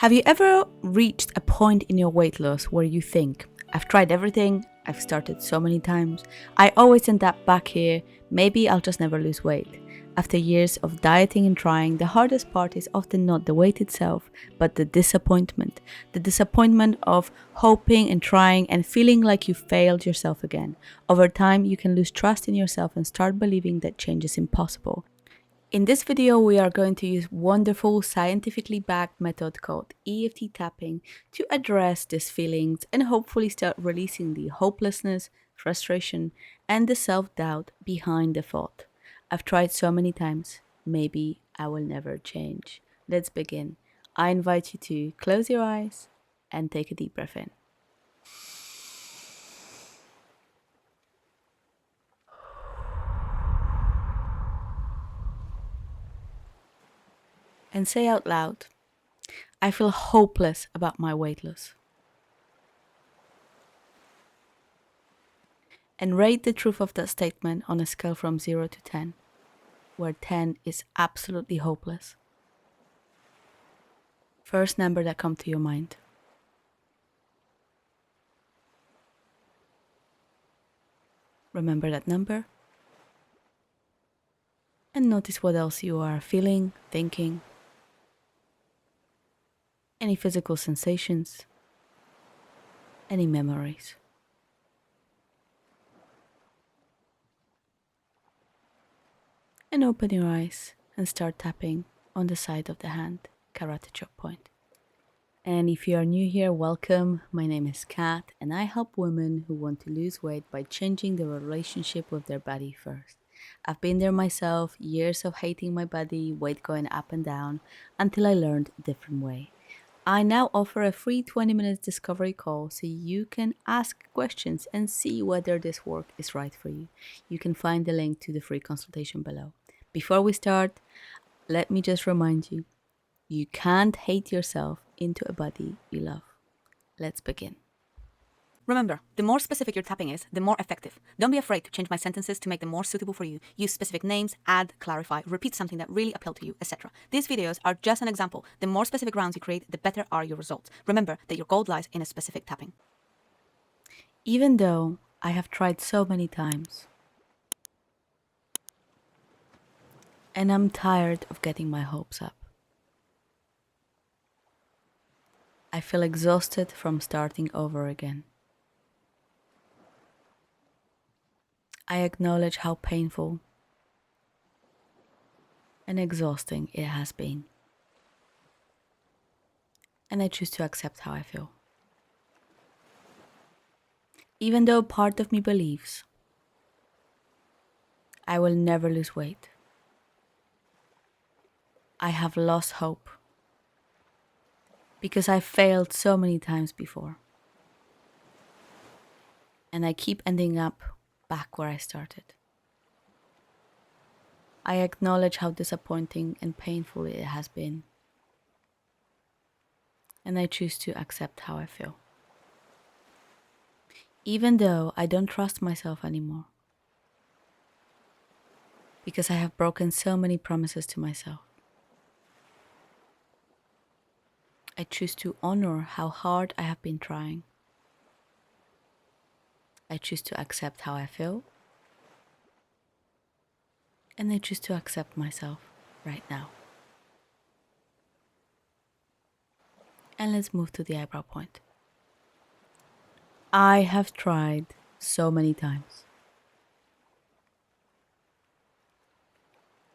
Have you ever reached a point in your weight loss where you think, I've tried everything, I've started so many times, I always end up back here, maybe I'll just never lose weight. After years of dieting and trying, the hardest part is often not the weight itself, but the disappointment. The disappointment of hoping and trying and feeling like you failed yourself again. Over time, you can lose trust in yourself and start believing that change is impossible. In this video, we are going to use wonderful scientifically backed method called EFT tapping to address these feelings and hopefully start releasing the hopelessness, frustration, and the self-doubt behind the thought. I've tried so many times, maybe I will never change. Let's begin. I invite you to close your eyes and take a deep breath in. And say out loud, I feel hopeless about my weight loss. And rate the truth of that statement on a scale from 0 to 10, where 10 is absolutely hopeless. First number that comes to your mind. Remember that number. And notice what else you are feeling, thinking. Any physical sensations. Any memories. And open your eyes and start tapping on the side of the hand, karate chop point. And if you are new here, welcome. My name is Kat, and I help women who want to lose weight by changing their relationship with their body first. I've been there myself, years of hating my body, weight going up and down, until I learned a different way. I now offer a free 20-minute discovery call so you can ask questions and see whether this work is right for you. You can find the link to the free consultation below. Before we start, let me just remind you, you can't hate yourself into a body you love. Let's begin. Remember, the more specific your tapping is, the more effective. Don't be afraid to change my sentences to make them more suitable for you. Use specific names, add, clarify, repeat something that really appealed to you, etc. These videos are just an example. The more specific rounds you create, the better are your results. Remember that your gold lies in a specific tapping. Even though I have tried so many times, and I'm tired of getting my hopes up. I feel exhausted from starting over again. I acknowledge how painful and exhausting it has been. And I choose to accept how I feel. Even though part of me believes I will never lose weight, I have lost hope because I failed so many times before. And I keep ending up back where I started. I acknowledge how disappointing and painful it has been. And I choose to accept how I feel. Even though I don't trust myself anymore. Because I have broken so many promises to myself. I choose to honor how hard I have been trying. I choose to accept how I feel. And I choose to accept myself right now. And let's move to the eyebrow point. I have tried so many times.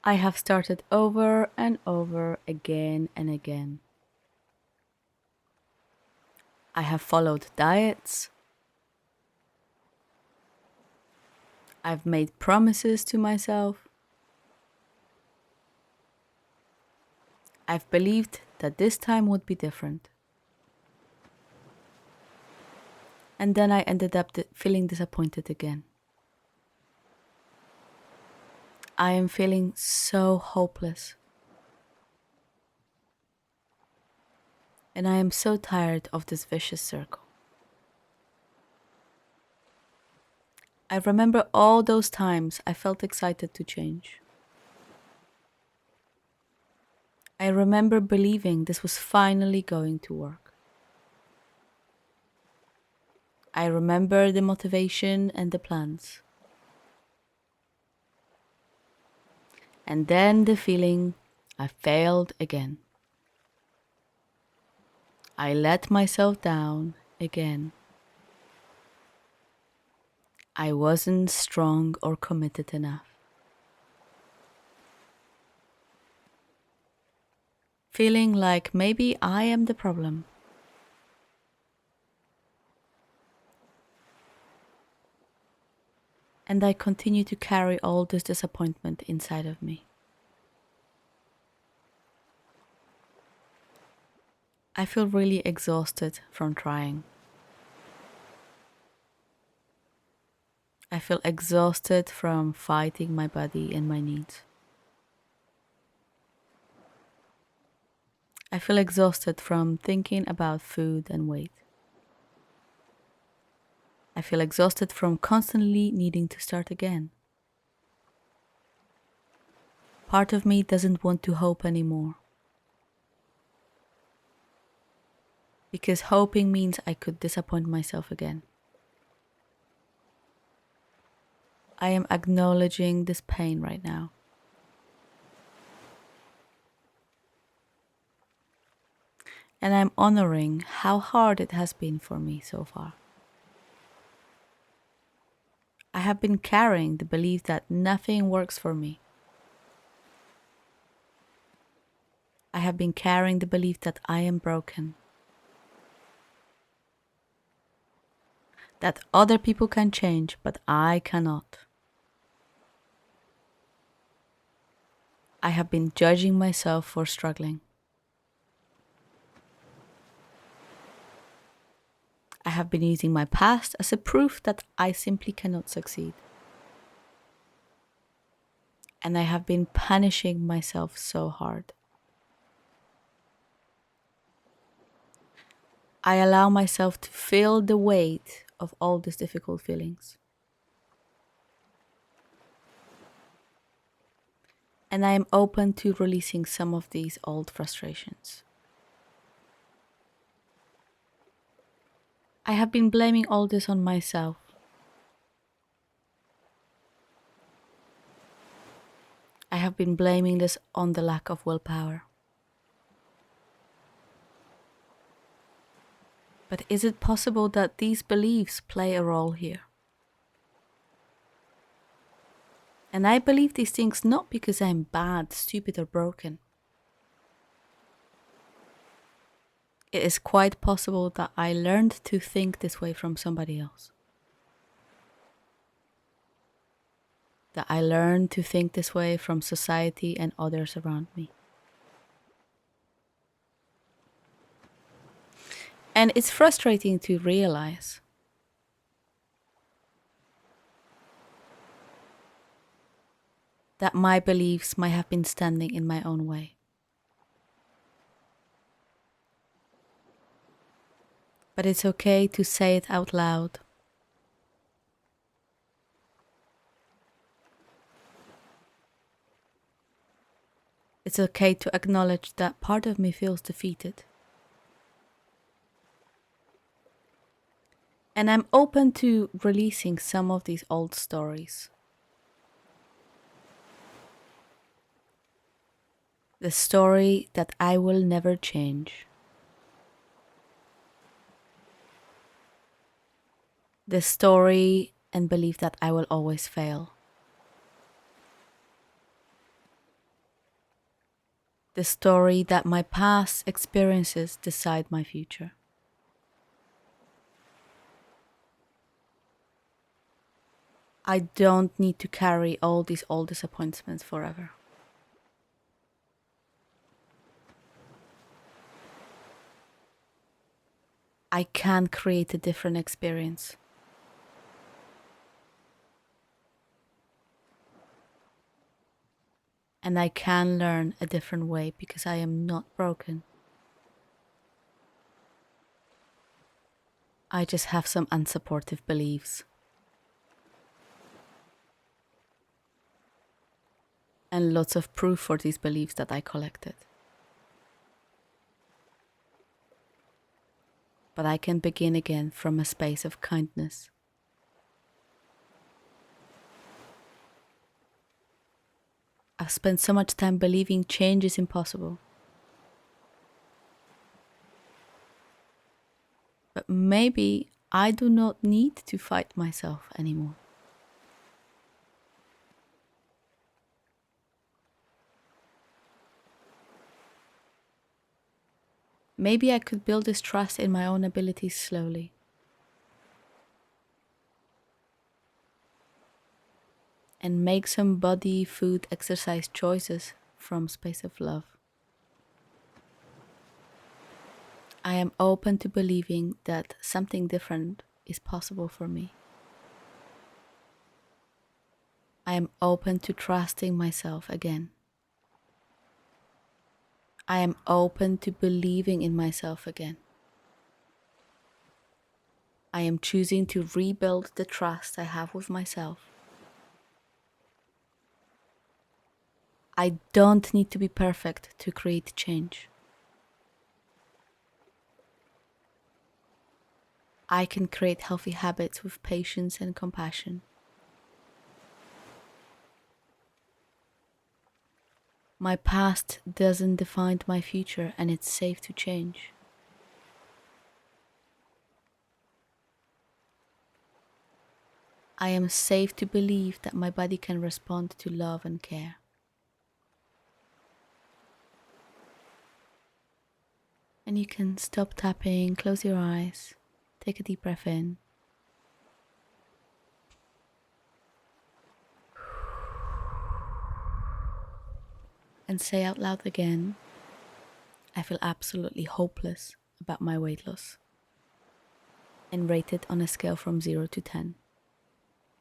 I have started over and over again and again. I have followed diets. I've made promises to myself. I've believed that this time would be different. And then I ended up feeling disappointed again. I am feeling so hopeless. And I am so tired of this vicious circle. I remember all those times I felt excited to change. I remember believing this was finally going to work. I remember the motivation and the plans. And then the feeling I failed again. I let myself down again. I wasn't strong or committed enough. Feeling like maybe I am the problem. And I continue to carry all this disappointment inside of me. I feel really exhausted from trying. I feel exhausted from fighting my body and my needs. I feel exhausted from thinking about food and weight. I feel exhausted from constantly needing to start again. Part of me doesn't want to hope anymore. Because hoping means I could disappoint myself again. I am acknowledging this pain right now. And I'm honoring how hard it has been for me so far. I have been carrying the belief that nothing works for me. I have been carrying the belief that I am broken. That other people can change, but I cannot. I have been judging myself for struggling. I have been using my past as a proof that I simply cannot succeed. And I have been punishing myself so hard. I allow myself to feel the weight of all these difficult feelings. And I am open to releasing some of these old frustrations. I have been blaming all this on myself. I have been blaming this on the lack of willpower. But is it possible that these beliefs play a role here? And I believe these things not because I'm bad, stupid, or broken. It is quite possible that I learned to think this way from somebody else. That I learned to think this way from society and others around me. And it's frustrating to realize that my beliefs might have been standing in my own way. But it's okay to say it out loud. It's okay to acknowledge that part of me feels defeated. And I'm open to releasing some of these old stories. The story that I will never change. The story and belief that I will always fail. The story that my past experiences decide my future. I don't need to carry all these old disappointments forever. I can create a different experience. And I can learn a different way because I am not broken. I just have some unsupportive beliefs. And lots of proof for these beliefs that I collected. but I can begin again from a space of kindness. I've spent so much time believing change is impossible. But maybe I do not need to fight myself anymore. Maybe I could build this trust in my own abilities slowly. And make some body, food, exercise choices from space of love. I am open to believing that something different is possible for me. I am open to trusting myself again. I am open to believing in myself again. I am choosing to rebuild the trust I have with myself. I don't need to be perfect to create change. I can create healthy habits with patience and compassion. My past doesn't define my future, and it's safe to change. I am safe to believe that my body can respond to love and care. And you can stop tapping, close your eyes, take a deep breath in. And say out loud again, I feel absolutely hopeless about my weight loss. And rate it on a scale from 0 to 10.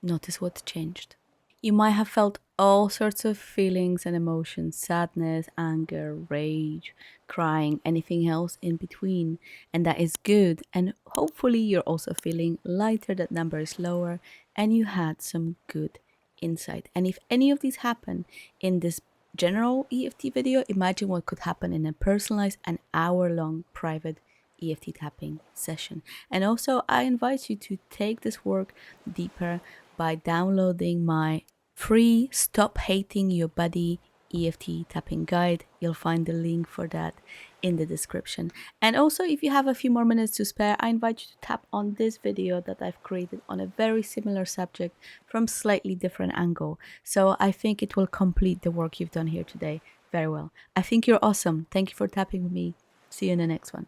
Notice what changed. You might have felt all sorts of feelings and emotions: sadness, anger, rage, crying, anything else in between. And that is good. And hopefully you're also feeling lighter, that number is lower, and you had some good insight. And if any of these happen in this general EFT video, imagine what could happen in a personalized and hour-long private EFT tapping session. And also I invite you to take this work deeper by downloading my free Stop Hating Your Body EFT tapping guide. You'll find the link for that in the description. And also, if you have a few more minutes to spare, I invite you to tap on this video that I've created on a very similar subject from slightly different angle. So I think it will complete the work you've done here today very well. I think you're awesome. Thank you for tapping with me. See you in the next one.